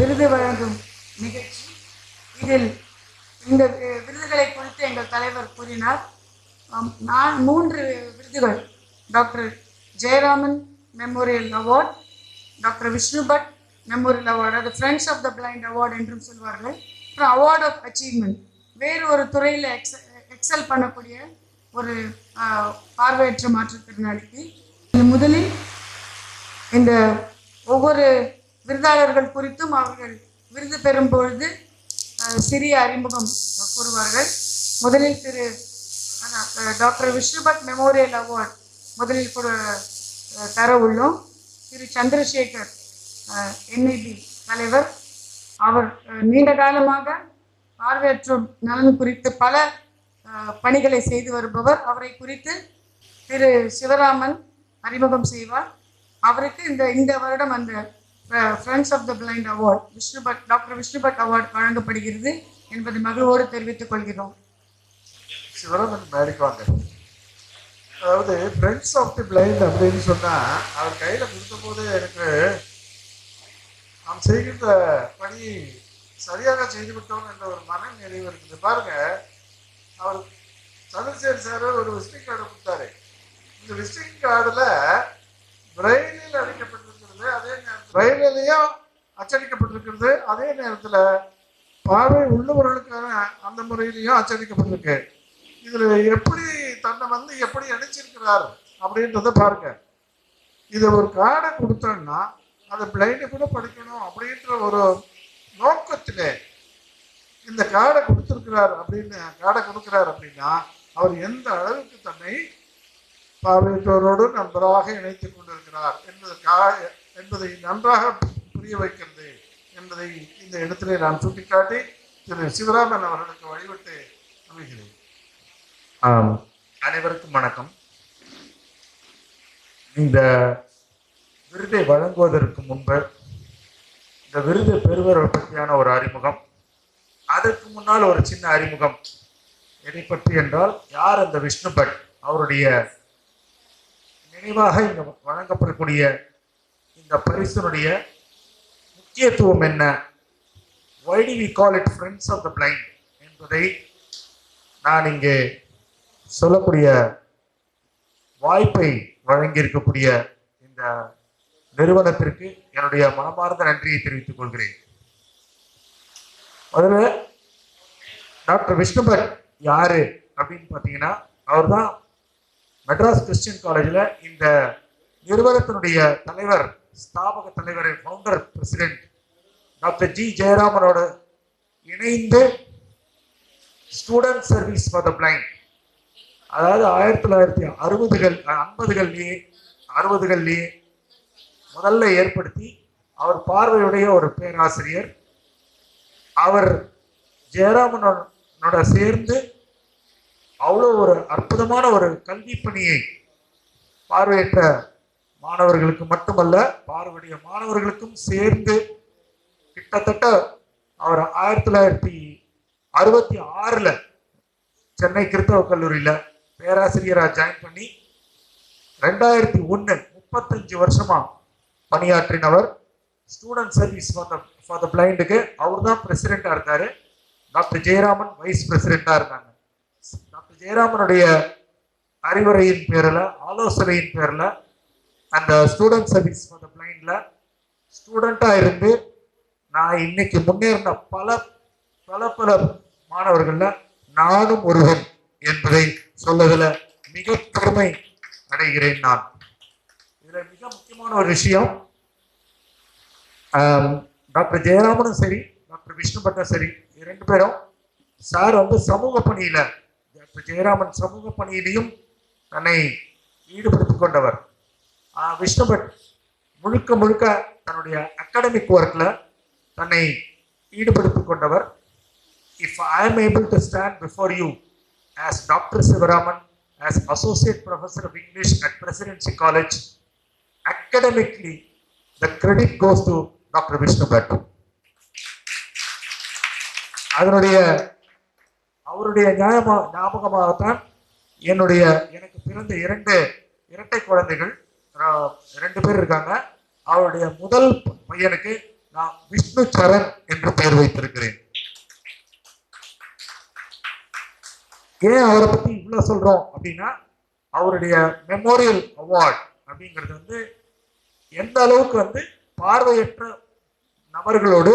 விருது வழங்கும் நிகழ்ச்சி. இதில் இந்த விருதுகளை குறித்து எங்கள் தலைவர் கூறினார். நான் 3 விருதுகள், doctor Jayaraman memorial award, doctor Vishnu Bhat memorial award, அது friends of the blind award என்றும் சொல்வார்கள். அப்புறம் அவார்ட் ஆஃப் அச்சீவ்மெண்ட், வேறு ஒரு துறையில் எக்ஸல் பண்ணக்கூடிய ஒரு பார்வையற்ற மாற்றுத்திறனாளிக்கு. முதலில் இந்த ஒவ்வொரு விருதாளர்கள் குறித்தும் அவர்கள் விருது பெறும் பொழுது சிறிய அறிமுகம் கூறுவார்கள். முதலில் திரு டாக்டர் விஷ்ணுபட் மெமோரியல் அவார்டு முதலில் தர உள்ளோம். திரு சந்திரசேகர் NIB தலைவர், அவர் நீண்ட காலமாக பார்வையற்றோர் நலன் குறித்து பல பணிகளை செய்து வருபவர். அவரை குறித்து திரு சிவராமன் அறிமுகம் செய்வார். அவருக்கு இந்த வருடம் அந்த friends of the blind award doctor Vishnubhat award வழங்கப்படுகிறது என்பதை மகிழ்வோடு தெரிவித்துக் கொள்கிறோம். சிவராமன் மேடைக்கு வாங்க. அதாவது ஃப்ரெண்ட்ஸ் ஆஃப் தி பிளைண்ட் அப்படின்னு சொன்னால் அவர் கையில் கொடுத்த போது எனக்கு நாம் செய்கின்ற பணி சரியாக செய்துவிட்டோம் என்ற ஒரு மன நிறைவு இருக்குது. பாருங்க, அவர் சந்திரசேகர் சார் ஒரு விசிட்டிங் கார்டு கொடுத்தாரு. இந்த விசிட்டிங் கார்டில் பிரெயிலில் அடிக்கப்பட்டிருக்கிறது, அதே நேரத்தில் பிரெயிலையும் அச்சடிக்கப்பட்டிருக்கிறது, அதே நேரத்தில் பார்வை உள்ளவர்களுக்கான அந்த முறையிலையும் அச்சடிக்கப்பட்டிருக்கு. இதில் எப்படி தன்னை எப்படி அணிச்சிருக்கிறார் அப்படின்றத பாருங்க. இது ஒரு கார்டை கொடுத்தோன்னா அதை பிளைண்டு கூட படிக்கணும் அப்படின்ற ஒரு நோக்கத்திலே இந்த கார்டை கொடுத்துருக்கிறார் அப்படின்னா அவர் எந்த அளவுக்கு தன்னை பார்வையற்றோரோடு நண்பராக இணைத்துக் கொண்டிருக்கிறார் என்பதை நன்றாக புரிய வைக்கிறது என்பதை இந்த இடத்திலே நான் சுட்டிக்காட்டி திரு சிவராமன் அவர்களுக்கு வழிவிட்டு அமைகிறேன். அனைவருக்கும் வணக்கம். இந்த விருதை வழங்குவதற்கு முன்பு இந்த விருது பெறுவரை பற்றியான ஒரு அறிமுகம், அதற்கு முன்னால் ஒரு சின்ன அறிமுகம். எதை பற்றி என்றால், யார் அந்த விஷ்ணு பட், அவருடைய நினைவாக இங்க வழங்கப்படக்கூடிய இந்த பரிசினுடைய முக்கியத்துவம் என்ன, why do we call it friends of the blind என்பதை நான் இங்கே சொல்லக்கூடிய வாய்ப்பை வழங்கியிருக்கக்கூடிய இந்த நிறுவனத்திற்கு என்னுடைய மனமார்ந்த நன்றியை தெரிவித்துக் கொள்கிறேன். முதல்ல டாக்டர் விஷ்ணுபட் யாரு அப்படின்னு பார்த்தீங்கன்னா, அவர் தான் மெட்ராஸ் கிறிஸ்டியன் காலேஜில் இந்த நிறுவனத்தினுடைய தலைவர், ஸ்தாபக தலைவர், ஃபவுண்டர் பிரசிடென்ட் டாக்டர் ஜி ஜெயராமனோட இணைந்து student service for the blind, அதாவது 1960களிலேயே முதல்ல ஏற்படுத்தி, அவர் பார்வையுடைய ஒரு பேராசிரியர், அவர் ஜெயராமனோட சேர்ந்து அவ்வளோ ஒரு அற்புதமான ஒரு கல்வி பணியை பார்வையற்ற மாணவர்களுக்கு மட்டுமல்ல, பார்வையுடைய மாணவர்களுக்கும் சேர்ந்து கிட்டத்தட்ட அவர் 1966 சென்னை கிறிஸ்தவ கல்லூரியில் பேராசிரியராக ஜாயின் பண்ணி 2001 35 வருஷமா பணியாற்றினவர். ஸ்டூடெண்ட் சர்வீஸ் ஃபார் த பிளைண்டுக்கு அவர் தான் பிரசிடென்டா இருக்காரு. டாக்டர் ஜெயராமன் வைஸ் பிரசிடென்டா இருந்தாங்க. டாக்டர் ஜெயராமனுடைய அறிவுரையின் பேரில், ஆலோசனையின் பேரில் அந்த ஸ்டூடெண்ட் சர்வீஸ் ஃபார் த பிளைண்ட்ல ஸ்டூடெண்டா இருந்து நான் இன்னைக்கு முன்னேறின பல மாணவர்கள்ல நானும் ஒருவன் என்பதை சொல்வதில் மிக பெருமை அடைகிறேன். நான் இதுல மிக முக்கியமான ஒரு விஷயம், டாக்டர் ஜெயராமனும் சரி, டாக்டர் விஷ்ணுபட்டும் சரி, 2 பேரும் சார் சமூக பணியில, டாக்டர் ஜெயராமன் சமூக பணியிலையும் தன்னை ஈடுபடுத்திக் கொண்டவர். விஷ்ணுபட் முழுக்க தன்னுடைய அகாடமிக் ஒர்க்ல தன்னை ஈடுபடுத்திக் கொண்டவர். If I am able to stand before you as Dr. Sivaraman, as Associate Professor of English at Presidency College, academically, the credit goes to Dr. Vishnu Bhatt. அவருடைய ஞாபகமாகத்தான் எனக்கு பிறந்த 2 இரட்டை குழந்தைகள், 2 பேர் இருக்காங்க. அவருடைய முதல் பையனுக்கு நான் விஷ்ணு சரண் என்று பெயர் வைத்திருக்கிறேன். ஏன் அவரை பத்தி இவ்வளவு சொல்றோம் அப்படின்னா, அவருடைய மெமோரியல் அவார்ட் அப்படிங்கிறது வந்து எந்த அளவுக்கு வந்து பார்வையற்ற நபர்களோடு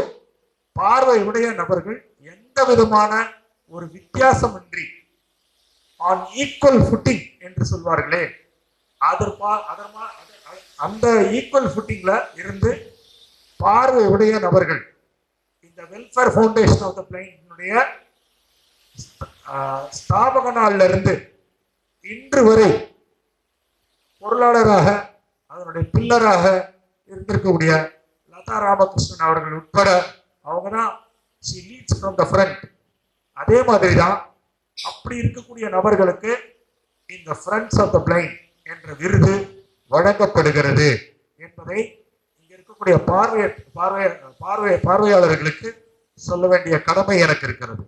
பார்வையுடைய நபர்கள் எந்த விதமான ஒரு வித்தியாசமின்றி ஆன் ஈக்குவல் ஃபுட்டிங் என்று சொல்வார்களே, அந்த ஈக்குவல் ஃபுட்டிங்ல இருந்து பார்வையுடைய நபர்கள் இந்த வெல்ஃபேர் ஃபவுண்டேஷன் ஆஃப் த பிளைண்டினுடைய ஸ்தாபக நாள்ல இருந்து இன்று வரை பொருளாளராக அதனுடைய பில்லராக இருந்திருக்கக்கூடிய லதா ராமகிருஷ்ணன் அவர்கள் உட்பட அவங்க தான் she leads from the front. அதே மாதிரி தான் அப்படி இருக்கக்கூடிய நபர்களுக்கு இந்த ஃப்ரெண்ட்ஸ் ஆஃப் த பிளைண்ட் என்ற விருது வழங்கப்படுகிறது என்பதை இங்க இருக்கக்கூடிய பார்வையாளர்களுக்கு சொல்ல வேண்டிய கடமை எனக்கு இருக்கிறது.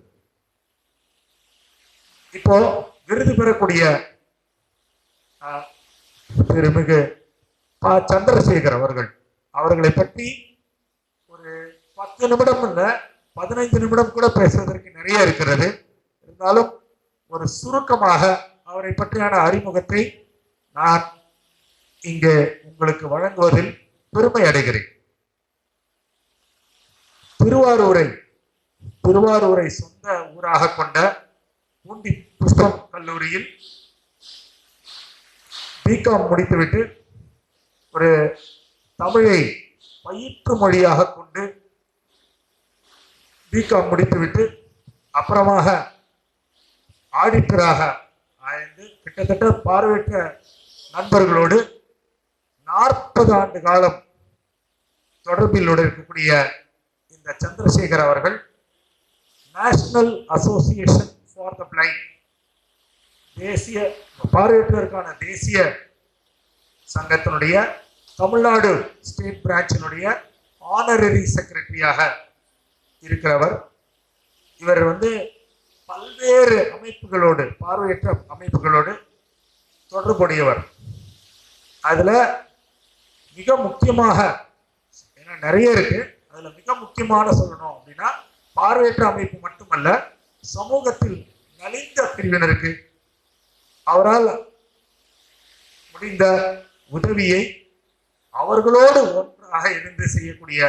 இப்போ விருது பெறக்கூடிய திருமிகு சந்திரசேகர் அவர்களை பற்றி ஒரு 10 நிமிடம் இல்ல 15 நிமிடம் கூட பேசுவதற்கு நிறைய இருக்கிறது. இருந்தாலும் ஒரு சுருக்கமாக அவரை பற்றியான அறிமுகத்தை நான் இங்கே உங்களுக்கு வழங்குவதில் பெருமை அடைகிறேன். திருவாரூரை சொந்த ஊராக கொண்ட பூண்டி புஷ்பம் கல்லூரியில் பிகாம் முடித்துவிட்டு ஒரு தமிழை பயிற்று மொழியாக கொண்டு பிகாம் முடித்துவிட்டு அப்புறமாக ஆடிட்டராக ஆய்ந்து கிட்டத்தட்ட பார்வையற்ற நண்பர்களோடு 40 ஆண்டு காலம் தொடர்பில் இருக்கக்கூடிய இந்த சந்திரசேகர் அவர்கள் national association for the blind, தேசிய பார்வையற்றோருக்கான தேசிய சங்கத்தினுடைய தமிழ்நாடு ஸ்டேட் பிரான்ச்சினுடைய ஆனரரி செக்ரட்டரியாக இருக்கிறவர். இவர் வந்து பல்வேறு அமைப்புகளோடு பார்வையற்ற அமைப்புகளோடு தொடர்புடையவர். அதுல மிக முக்கியமாக நிறைய இருக்கு, அதுல மிக முக்கியமான சொல்லணும் அப்படின்னா பார்வையற்ற அமைப்பு மட்டுமல்ல, சமூகத்தில் நலிந்த பிரிவினருக்கு அவரால் முடிந்த உதவியை அவர்களோடு ஒன்றாக இருந்து செய்யக்கூடிய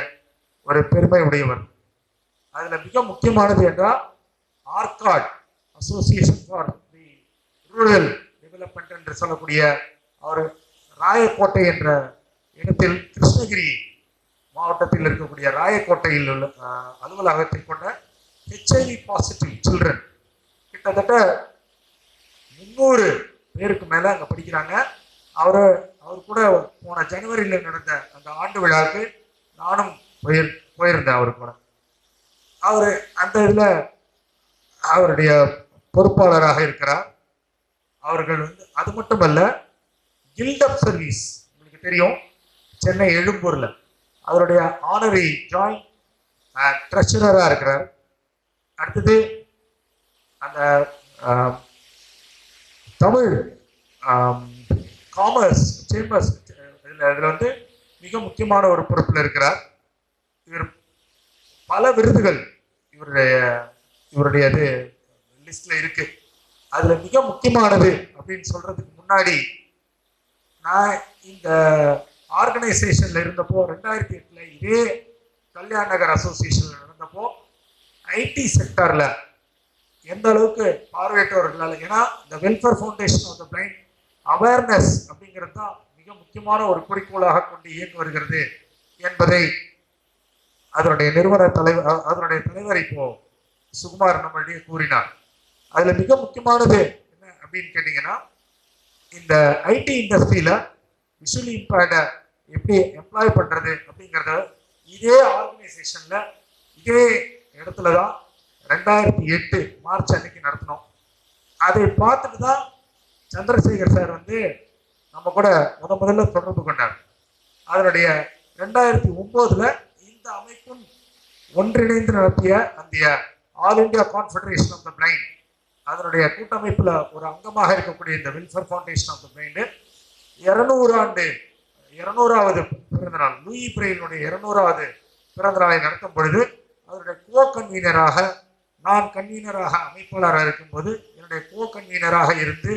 ஒரு பெருமை உடையவர். அதுல மிக முக்கியமானது என்றால் Arcot association for the rural development என்று சொல்லக்கூடிய அவர் ராயக்கோட்டை என்ற இடத்தில் கிருஷ்ணகிரி மாவட்டத்தில் இருக்கக்கூடிய ராயக்கோட்டையில் உள்ள அலுவலகத்தை கொண்ட HIV பாசிட்டிவ் சில்ட்ரன் கிட்டத்தட்ட 300 பேருக்கு மேல அங்க படிக்கிறாங்க. அவர் கூட போன ஜனவரியில் நடந்த அந்த ஆண்டு விழாவுக்கு நானும் போயிருந்தேன். அவரு கூட அவரு அந்த இதுல அவருடைய பொறுப்பாளராக இருக்கிறார். அவர்கள் வந்து அது மட்டுமல்ல, கில்ட் ஆஃப் சர்வீஸ் உங்களுக்கு தெரியும், சென்னை எழும்பூர்ல அவருடைய ஆனரி ஜாயிண்ட் ட்ரெஷரரா இருக்கிறார். அடுத்தது அந்த தமிழ் காமர்ஸ் சேம்பர்ஸ் இதுல வந்து மிக முக்கியமான ஒரு பொறுப்பில் இருக்கிறார். இவர் பல விருதுகள் இவருடைய லிஸ்ட்ல இருக்கு. அதுல மிக முக்கியமானது அப்படின்னு சொல்றதுக்கு முன்னாடி, நான் இந்த ஆர்கனைசேஷன்ல இருந்தப்போ 2008 இதே கல்யாண் நகர் அசோசியேஷன்ல நடந்தப்போ ஐடி செக்டர்ல எந்த அளவுக்கு பார்வையற்றவர்களால், ஏன்னா இந்த welfare foundation of the blind awareness அப்படிங்கிறது தான் மிக முக்கியமான ஒரு குறிக்கோளாக கொண்டு இயங்கி வருகிறது என்பதை அதனுடைய தலைவர் இப்போ சுகுமார் நம்மளிடையே கூறினார். அதுல மிக முக்கியமானது என்ன அப்படின்னு கேட்டீங்கன்னா, இந்த ஐடி இண்டஸ்ட்ரியில விஷுவலி இம்பேர்ட எப்படி எம்ப்ளாய் பண்றது அப்படிங்கிறத இதே ஆர்கனைசேஷன்ல இதே இடத்துலதான் 2008 மார்ச் அன்னைக்கு நடத்தினோம். அதை பார்த்துட்டு தான் சந்திரசேகர் சார் வந்து நம்ம கூட முதல்ல தொடர்பு கொண்டார். அதனுடைய 2009 இந்த அமைப்பும் ஒன்றிணைந்து நடத்திய அந்த all India confederation of the blind அதனுடைய கூட்டமைப்புல ஒரு அங்கமாக இருக்கக்கூடிய இந்த welfare foundation of the blind 200வது பிறந்த நாள், லூயி பிரெயிலுடைய 200வது பிறந்த நாளை நடத்தும் பொழுது அதனுடைய கோ கன்வீனராக, நான் கன்வீனராக அமைப்பாளராக இருக்கும்போது என்னுடைய கோ கன்வீனராக இருந்து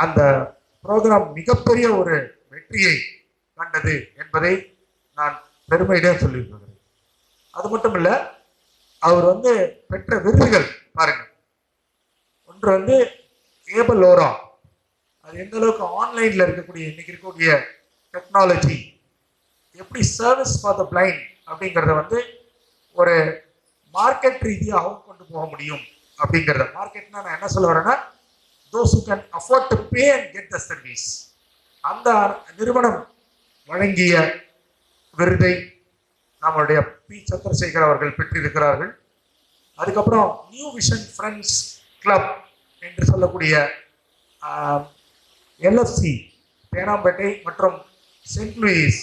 அந்த ப்ரோக்ராம் மிகப்பெரிய ஒரு வெற்றியை கண்டது என்பதை நான் பெருமையிடம் சொல்லியிருக்கிறேன். அது மட்டும் இல்லை, அவர் பெற்ற விருதுகள் பாருங்க. ஒன்று ஏபல் லோரா, அது எந்த அளவுக்கு ஆன்லைன்ல இருக்கக்கூடிய இன்னைக்கு இருக்கக்கூடிய டெக்னாலஜி எப்படி சர்வீஸ் ஃபார் த பிளைண்ட் அப்படிங்கிறத ஒரு மார்க்கெட் ரீதியாகவும் கொண்டு போக முடியும் அப்படிங்கிறத. மார்க்கெட்னா நான் என்ன சொல்ல வரேன்னா, those who can afford to pay and get the service, அந்த நிறுவனம் வழங்கிய விருதை நம்மளுடைய பி சந்திரசேகர் அவர்கள் பெற்றிருக்கிறார்கள். அதுக்கப்புறம் நியூ விஷன் ஃப்ரெண்ட்ஸ் கிளப் என்று சொல்லக்கூடிய எல்எஃப்சி தேனாம்பேட்டை மற்றும் send Lewis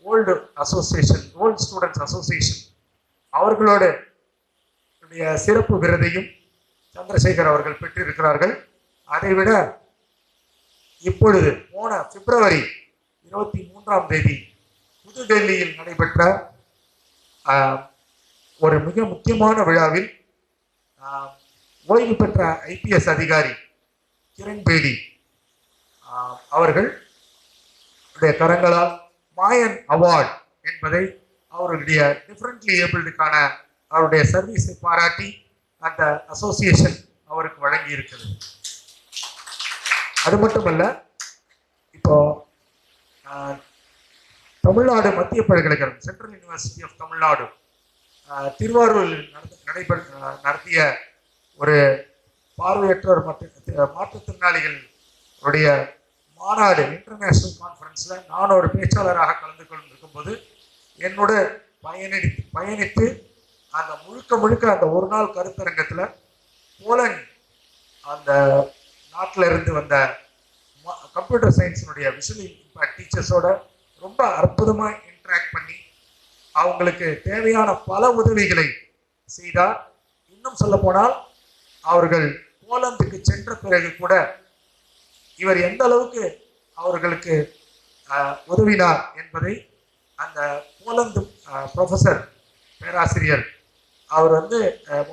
old association, old students association அவர்களோட சிறப்பு விருதையும் சந்திரசேகர் அவர்கள் பெற்றிருக்கிறார்கள். அதைவிட இப்பொழுது போன பிப்ரவரி 23ஆம் தேதி புதுடெல்லியில் நடைபெற்ற ஒரு மிக முக்கியமான விழாவில் ஓய்வு பெற்ற ஐபிஎஸ் அதிகாரி கிரண் பேடி அவர்கள் கரங்களால் மாயன் அவார்டு என்பதை அவர்களுடைய டிஃபரெண்ட்லி ஏபிள்டுக்கான அவருடைய சர்வீஸை பாராட்டி அந்த அசோசியேஷன் அவருக்கு வழங்கி இருக்கிறது. அது மட்டுமல்ல, இப்போ தமிழ்நாடு மத்திய பல்கலைக்கழகம், சென்ட்ரல் யூனிவர்சிட்டி ஆஃப் தமிழ்நாடு திருவாரூரில் நடத்திய ஒரு பார்வையற்றோர் மாற்றுத்திறனாளிகளுடைய மாநாடு, இன்டர்நேஷனல் கான்ஃபரன்ஸில் நான் ஒரு பேச்சாளராக கலந்து கொண்டிருக்கும்போது என்னோட பயணித்து அந்த முழுக்க அந்த ஒரு நாள் கருத்தரங்கத்தில் போலண்ட் அந்த நாட்டில் இருந்து வந்த கம்ப்யூட்டர் சயின்ஸினுடைய விஷுவல் இம்பாக்ட் டீச்சர்ஸோட ரொம்ப அற்புதமாக இன்ட்ராக்ட் பண்ணி அவங்களுக்கு தேவையான பல உதவிகளை செய்தார். இன்னும் சொல்ல போனால் அவர்கள் போலந்துக்கு சென்ற பிறகு கூட இவர் எந்த அளவுக்கு அவர்களுக்கு உதவினார் என்பதை அந்த போலந்து ப்ரொஃபஸர் பேராசிரியர் அவர்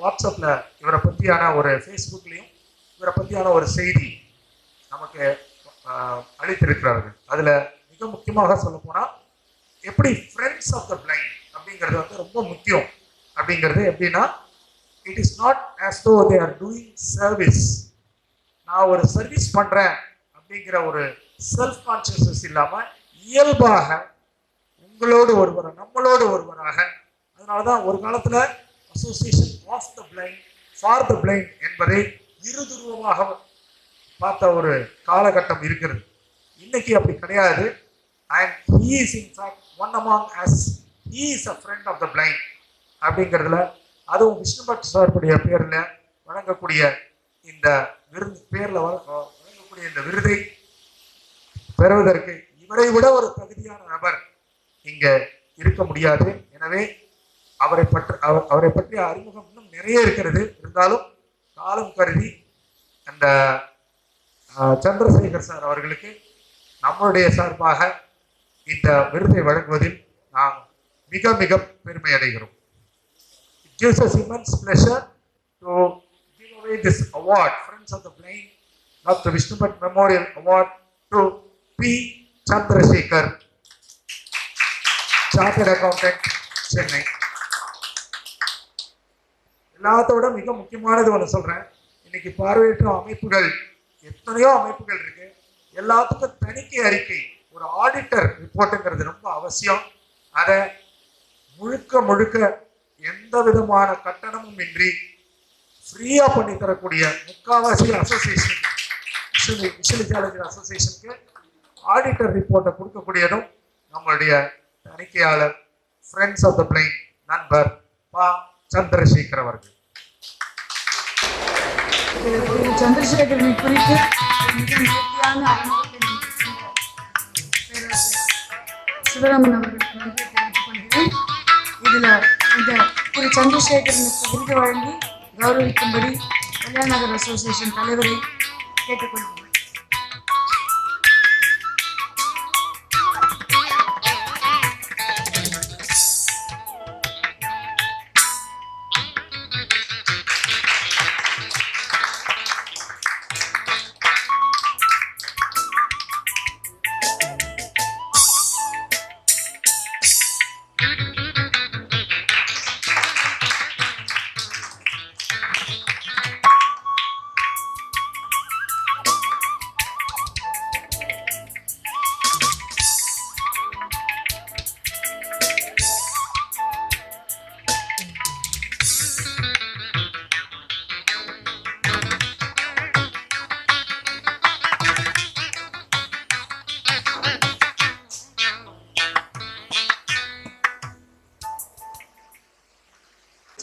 வாட்ஸ்அப்பில் இவரை பற்றியான ஒரு ஃபேஸ்புக்லேயும் இவரை பற்றியான ஒரு செய்தி நமக்கு அளித்திருக்கிறார்கள். அதில் மிக முக்கியமாக சொல்ல போனால் எப்படி ஃப்ரெண்ட்ஸ் ஆஃப் த பிளைண்ட் அப்படிங்கிறது ரொம்ப முக்கியம். அப்படிங்கிறது எப்படின்னா, இட் இஸ் நாட் ஆஸ் தோ தே ஆர் டூயிங் சர்வீஸ். நான் ஒரு சர்வீஸ் பண்ணுறேன் அப்படிங்கிற ஒரு செல்ஃப் கான்சியஸ்னஸ் இல்லாமல் இயல்பாக உங்களோடு ஒருவராக, நம்மளோடு ஒருவராக. அதனால தான் ஒரு காலத்தில் association of the blind, for the blind என்பதை இருதுருவமாக பார்த்த ஒரு காலகட்டம் இருக்கிறது. இன்னைக்கு அப்படி கிடையாது. And he is in fact one among us, he is a friend of the blind அப்படிங்கிறதுல, அதுவும் விஷ்ணுபட் சாருடைய பேரில் வழங்கக்கூடிய இந்த விருது, பேரில் வழங்கக்கூடிய இந்த விருதை பெறுவதற்கு இவரை விட ஒரு தகுதியான நபர் இங்கே இருக்க முடியாது. எனவே அவரை பற்றிய அறிமுகம் இன்னும் நிறைய இருக்கிறது. இருந்தாலும் காலம் கருதி அந்த சந்திரசேகர் சார் அவர்களுக்கு நம்மளுடைய சார்பாக இந்த விருதை வழங்குவதில் நாம் மிக மிக பெருமை அடைகிறோம். It gives us immense pleasure to give away this award, Friends of the Blind, Dr. Vishnupat Memorial Award to P. Chandrasekhar, Chartered Accountant, Chennai. எல்லாத்தோட மிக முக்கியமானது ஒன்று சொல்றேன். இன்னைக்கு பார்வையற்ற அமைப்புகள் எத்தனையோ அமைப்புகள் இருக்கு. எல்லாத்துக்கும் தணிக்கை அறிக்கை, ஒரு ஆடிட்டர் ரிப்போர்ட்டுங்கிறது ரொம்ப அவசியம். அதை முழுக்க எந்த விதமான கட்டணமும் இன்றி ஃப்ரீயா பண்ணி தரக்கூடிய முக்காவாசி அசோசியேஷன், விஷுவலைசர் அசோசியேஷனுக்கு ஆடிட்டர் ரிப்போர்ட்டை கொடுக்கக்கூடியதும் நம்மளுடைய தணிக்கையாளர், ஃப்ரெண்ட்ஸ் ஆஃப் த பிளைண்ட் நண்பர் பா சந்திரசேகர் அவர்கள். சந்திரசேகரனை குறித்து மிக நேர்த்தியான அறிமுகத்தை சிவராமன் அவர்களுக்கு நன்றி தெரிவித்துக் கொள்கிறேன். இதில் இந்த திரு சந்திரசேகரனுக்கு விருது வழங்கி கௌரவிக்கும்படி கல்யாண நகர் அசோசியேஷன் தலைவரை கேட்டுக்கொள்கிறேன்.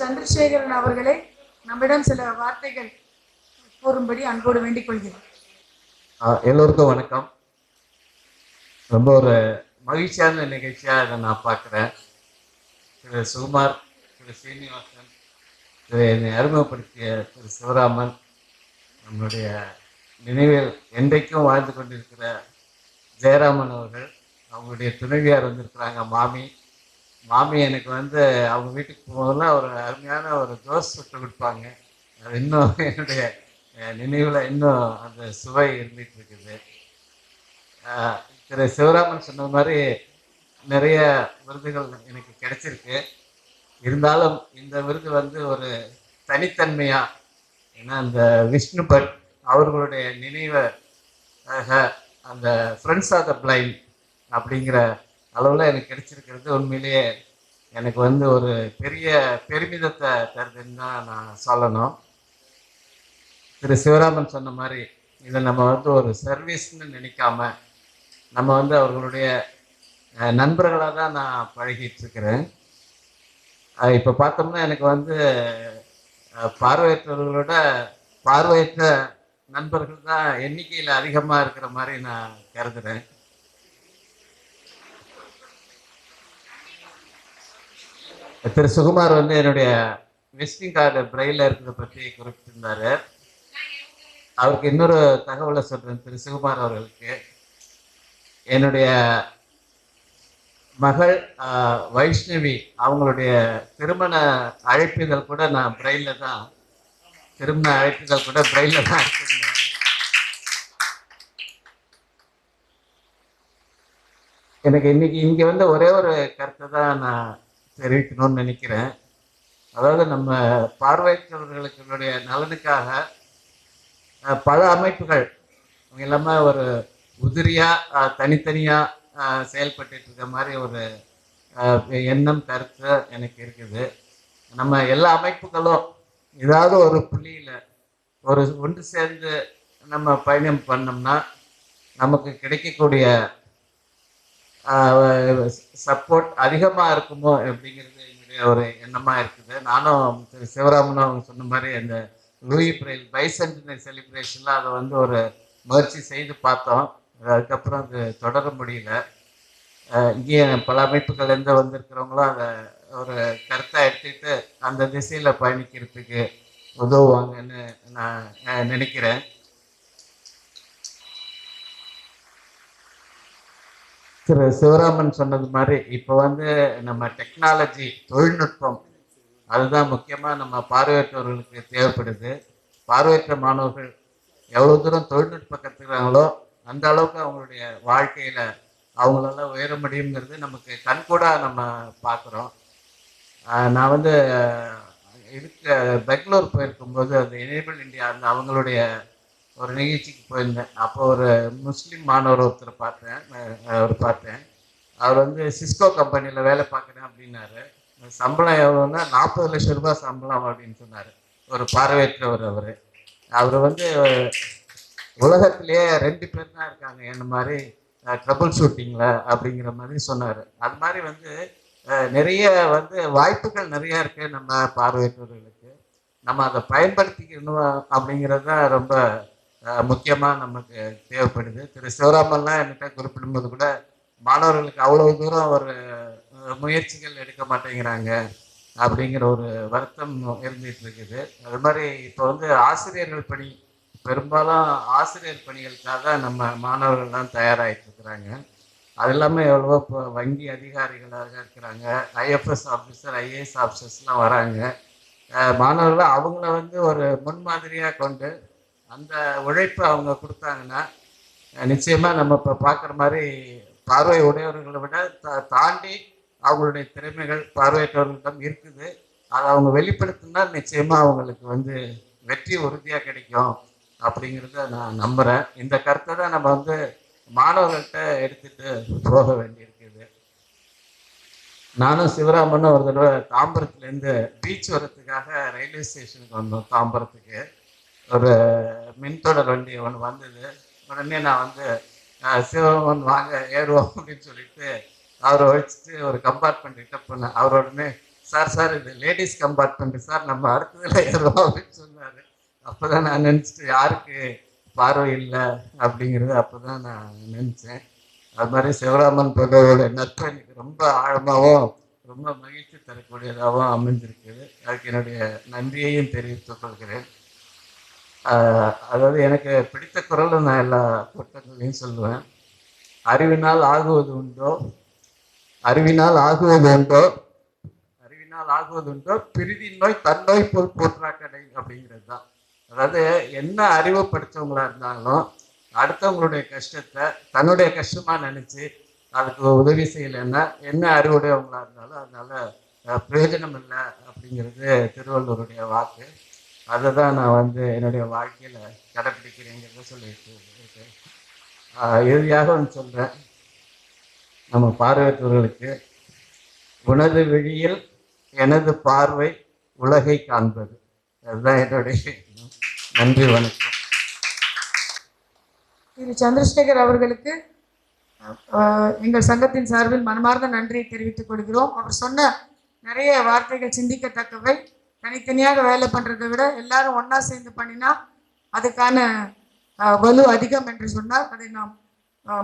சந்திரசேகரன் அவர்களை நம்மிடம் சில வார்த்தைகள் கூறும்படி அன்போடு வேண்டிக் கொள்கிறேன். எல்லோருக்கும் வணக்கம். ரொம்ப ஒரு மகிழ்ச்சியான நிகழ்ச்சியாக இதை நான் பார்க்குறேன். திரு சுகுமார், திரு சீனிவாசன், திரு என்னை அறிமுகப்படுத்திய திரு சிவராமன், நம்மளுடைய நினைவில் என்றைக்கும் வாழ்ந்து கொண்டிருக்கிற ஜெயராமன் அவர்கள், அவங்களுடைய துணைவியார் வந்திருக்கிறாங்க மாமி எனக்கு அவங்க வீட்டுக்கு போகும்போதெல்லாம் ஒரு அருமையான ஒரு தோசை சுட்டு கொடுப்பாங்க. அது இன்னும் என்னுடைய நினைவில் இன்னும் அந்த சுவை இருந்துட்டு இருக்குது. திரு சிவராமன் சொன்ன மாதிரி நிறைய விருதுகள் எனக்கு கிடைச்சிருக்கு. இருந்தாலும் இந்த விருது ஒரு தனித்தன்மையா, ஏன்னா அந்த விஷ்ணு பட் அவர்களுடைய நினைவை அந்த ஃப்ரெண்ட்ஸ் ஆஃப் த பிளைண்ட் அப்படிங்கிற அளவில் எனக்கு கிடைச்சிருக்கிறது உண்மையிலேயே எனக்கு ஒரு பெரிய பெருமிதத்தை தருதுன்னு தான் நான் சொல்லணும். திரு சிவராமன் சொன்ன மாதிரி இதை நம்ம ஒரு சர்வீஸ்ன்னு நினைக்காம நம்ம அவர்களுடைய நண்பர்களாக தான் நான் பழகிட்டு இருக்கிறேன். இப்போ பார்த்தோம்னா எனக்கு பார்வையற்றவர்களோட பார்வையற்ற நண்பர்கள் தான் எண்ணிக்கையில் அதிகமாக இருக்கிற மாதிரி நான் கருதுகிறேன். திரு சுகுமார் என்னுடைய விசிட்டிங் கார்டு பிரெயில இருக்கிறத பற்றி குறிப்பிட்டிருந்தாரு. அவருக்கு இன்னொரு தகவலை சொல்றேன். திரு சுகுமார் அவர்களுக்கு என்னுடைய மகள் வைஷ்ணவி அவங்களுடைய திருமண அழைப்பிதழ் கூட நான் பிரெயில தான் எடுத்துருந்தேன். எனக்கு இன்னைக்கு இங்கே ஒரே ஒரு கருத்தை தான் நான் தெரிவிக்கணும்னு நினைக்கிறேன். அதாவது நம்ம பார்வையற்றவர்களுடைய நலனுக்காக பல அமைப்புகள் அவங்க எல்லாமே ஒரு உதிரியாக தனித்தனியாக செயல்பட்டு இருக்க மாதிரி ஒரு எண்ணம் கருத்து எனக்கு இருக்குது. நம்ம எல்லா அமைப்புகளும் ஏதாவது ஒரு புள்ளியில் ஒன்று சேர்ந்து நம்ம பயணம் பண்ணோம்னா நமக்கு கிடைக்கக்கூடிய சப்போர்ட் அதிகமாக இருக்குமோ அப்படிங்கிறது என்னுடைய ஒரு எண்ணமாக இருக்குது. நானும் திரு சிவராமனும் அவங்க சொன்ன மாதிரி அந்த லூயி பிரெயில் பைசென்டினரி செலிப்ரேஷனில் அதை ஒரு முயற்சி செய்து பார்த்தோம். அதுக்கப்புறம் அது தொடர முடியல. இங்கே பல அமைப்புகள் வந்திருக்கிறவங்களும் அதை ஒரு கருத்தை எடுத்துக்கிட்டு அந்த திசையில் பயணிக்கிறதுக்கு உதவுவாங்கன்னு நான் நினைக்கிறேன். திரு சிவராமன் சொன்னது மாதிரி இப்போ நம்ம டெக்னாலஜி தொழில்நுட்பம் அதுதான் முக்கியமாக நம்ம பார்வையற்றவர்களுக்கு தேவைப்படுது. பார்வையற்ற மாணவர்கள் எவ்வளோ தூரம் தொழில்நுட்பம் கற்றுக்கிறாங்களோ அந்த அளவுக்கு அவங்களுடைய வாழ்க்கையில் அவங்களால உயர முடியுங்கிறது நமக்கு கண்கூடாக நம்ம பார்க்குறோம். நான் பெங்களூர் போயிருக்கும்போது அந்த எனேபிள் இந்தியா அவங்களுடைய ஒரு நிகழ்ச்சிக்கு போயிருந்தேன். அப்போ ஒரு முஸ்லீம் மாணவர் ஒருத்தர் பார்த்தேன். அவர் சிஸ்கோ கம்பெனியில் வேலை பார்க்குறேன் அப்படின்னாரு. சம்பளம் எவ்வளோன்னா 40 லட்சம் ரூபாய் சம்பளம் அப்படின்னு சொன்னார். ஒரு பார்வையற்றவர். அவர் உலகத்திலேயே 2 பேர் தான் இருக்காங்க என்ன மாதிரி ட்ரபிள் ஷூட்டிங்கில் அப்படிங்கிற மாதிரி சொன்னார். அது மாதிரி நிறைய வாய்ப்புகள் நிறையா இருக்குது நம்ம பார்வையற்றவர்களுக்கு. நம்ம அதை பயன்படுத்திக்கணும் அப்படிங்கிறது தான் ரொம்ப முக்கியமாக நமக்கு தேவைப்படுது. திரு சிவராமன்லாம் என்கிட்ட குறிப்பிடும்போது கூட மாணவர்களுக்கு அவ்வளவு தூரம் ஒரு முயற்சிகள் எடுக்க மாட்டேங்கிறாங்க அப்படிங்கிற ஒரு வருத்தம் இருந்துகிட்டு இருக்குது. அது மாதிரி இப்போ ஆசிரியர்கள் பணி பெரும்பாலும் ஆசிரியர் பணிகளுக்காக நம்ம மாணவர்கள்லாம் தயாராகிட்டு இருக்கிறாங்க. அது இல்லாமல் எவ்வளவோ இப்போ வங்கி அதிகாரிகளாக இருக்கிறாங்க, ஐஎஃப்எஸ் ஆஃபீஸர், ஐஏஎஸ் ஆஃபீஸர்ஸ்லாம் வராங்க. மாணவர்கள் அவங்கள ஒரு முன்மாதிரியாக கொண்டு அந்த உழைப்பை அவங்க கொடுத்தாங்கன்னா நிச்சயமாக நம்ம இப்போ பார்க்குற மாதிரி பார்வை உடையவர்களை விட தாண்டி அவங்களுடைய திறமைகள் பார்வையற்றவர்களிடம் இருக்குது. அதை அவங்க வெளிப்படுத்தினா நிச்சயமாக அவங்களுக்கு வெற்றி உறுதியாக கிடைக்கும் அப்படிங்கிறத நான் நம்புகிறேன். இந்த கருத்தை தான் நம்ம மாணவர்கள்ட்ட எடுத்துகிட்டு போக வேண்டியிருக்குது. நானும் சிவராமனும் ஒரு தடவை தாம்பரத்துலேருந்து பீச் வரத்துக்காக ரயில்வே ஸ்டேஷனுக்கு வந்தோம். தாம்பரத்துக்கு ஒரு மின்தொடர் வண்டி ஒன்று வந்தது. உடனே நான் சிவராமன் வாங்க ஏறுவோம் அப்படின்னு சொல்லிட்டு அவரை வச்சுட்டு ஒரு கம்பார்ட்மெண்ட் கிட்ட போனேன். அவர் உடனே சார் இது லேடிஸ் கம்பார்ட்மெண்ட் சார், நம்ம அடுத்ததில் ஏறுவோம் அப்படின்னு சொன்னார். அப்போ தான் நான் நினச்சிட்டு யாருக்கு பார்வை இல்லை அப்படிங்கிறது அப்போ தான் நான் நினச்சேன். அது மாதிரி சிவராமன் பிரபுவோட நட்பு எனக்கு ரொம்ப ஆழமாகவும் ரொம்ப மகிழ்ச்சி தரக்கூடியதாகவும் அமைஞ்சிருக்குது. அதுக்கு என்னுடைய நன்றியையும் தெரிவித்துக் கொள்கிறேன். அதாவது எனக்கு பிடித்த குரலை நான் எல்லா கூட்டங்களையும் சொல்லுவேன். அறிவினால் ஆகுவது உண்டோ, அறிவினால் ஆகுவது உண்டோ, அறிவினால் ஆகுவது உண்டோ, பிரிதின் நோய் தன்னோய் போல் போற்றாக்கடை அப்படிங்கிறது தான். அதாவது என்ன அறிவு படித்தவங்களா இருந்தாலும் அடுத்தவங்களுடைய கஷ்டத்தை தன்னுடைய கஷ்டமா நினைச்சு அதுக்கு உதவி செய்யலைன்னா என்ன அறிவுடையவங்களா இருந்தாலும் அதனால பிரயோஜனம் இல்லை அப்படிங்கிறது திருவள்ளுவருடைய வாக்கு. அதை தான் நான் என்னுடைய வாழ்க்கையில கடைப்பிடிக்கிறேங்கிறத சொல்லிட்டு இருக்கேன். இறுதியாக ஒன்று சொல்றேன், நம்ம பார்வையற்றவர்களுக்கு உனது விழியில் எனது பார்வை உலகை காண்பது, அதுதான் என்னுடைய எண்ணம். நன்றி, வணக்கம். திரு சந்திரசேகர் அவர்களுக்கு எங்கள் சங்கத்தின் சார்பில் மனமார்ந்த நன்றியை தெரிவித்துக் கொள்கிறோம். அவர் சொன்ன நிறைய வார்த்தைகள் சிந்திக்கத்தக்கவை. தனித்தனியாக வேலை பண்ணுறதை விட எல்லாரும் ஒன்றா சேர்ந்து பண்ணினா அதுக்கான வலு அதிகம் என்று சொன்னால் அதை நாம்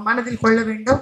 மனதில் கொள்ள வேண்டும்.